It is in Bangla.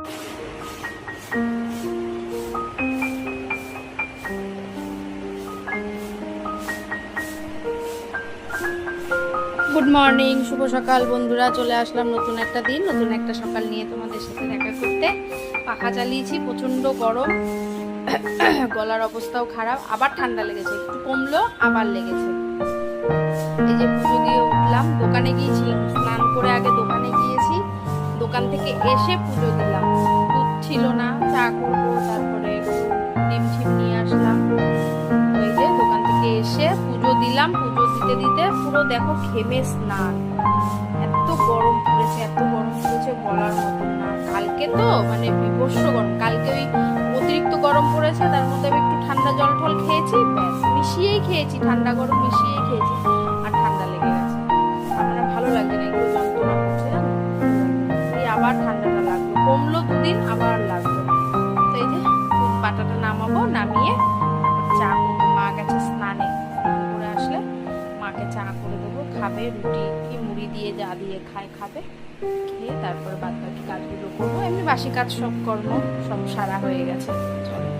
গুড মর্নিং, শুভ সকাল বন্ধুরা। চলে আসলাম নতুন একটা দিন, নতুন একটা সকাল নিয়ে তোমাদের সাথে দেখা করতে। পাখা চালিয়েছি, প্রচণ্ড গরম, গলার অবস্থাও খারাপ, আবার ঠান্ডা লেগেছে, একটু কমলো আবার লেগেছে। এই যে পুজো দিয়ে উঠলাম, দোকানে গিয়েছিলাম, স্নান করে আগে দোকানে গিয়েছি, দোকান থেকে এসে পুজো দিলাম। দুধ ছিল না, চা করবো, তারপরে ডিম ঠিম নিয়ে আসলাম। ওই যে দোকান থেকে এসে পুজো দিলাম, পুজো দিতে দিতে পুরো দেখো ঘেমে স্নান। এত গরম পড়েছে, এত গরম পড়েছে বলার মতন না। কালকে তো মানে বিভৎস গরম, কালকে ওই অতিরিক্ত গরম পড়েছে, তার মধ্যে আমি একটু ঠান্ডা জল টল খেয়েছি, ব্যাস মিশিয়েই খেয়েছি, ঠান্ডা গরম মিশিয়েই খেয়েছি, আর ঠান্ডা লেগে গেছে। মানে ভালো লাগছে না, একটু যন্ত্রণা করছে জানো। এই আবার ঠান্ডাটা লাগলো, কমলো দুদিন আবার লাগলো। তো এই যে পাটাটা নামাবো, নামিয়ে চা করবো। মা গেছে স্নানে, করে আসলে মাকে চা করে দেবো, খাবে, রুটি কি মুড়ি দিয়ে যা দিয়ে খায় খাবে, খেয়ে তারপরে বাদ বাকি কাজগুলো করবো। এমনি বাসি কাজ সব কর্ম সব সারা হয়ে গেছে। চলো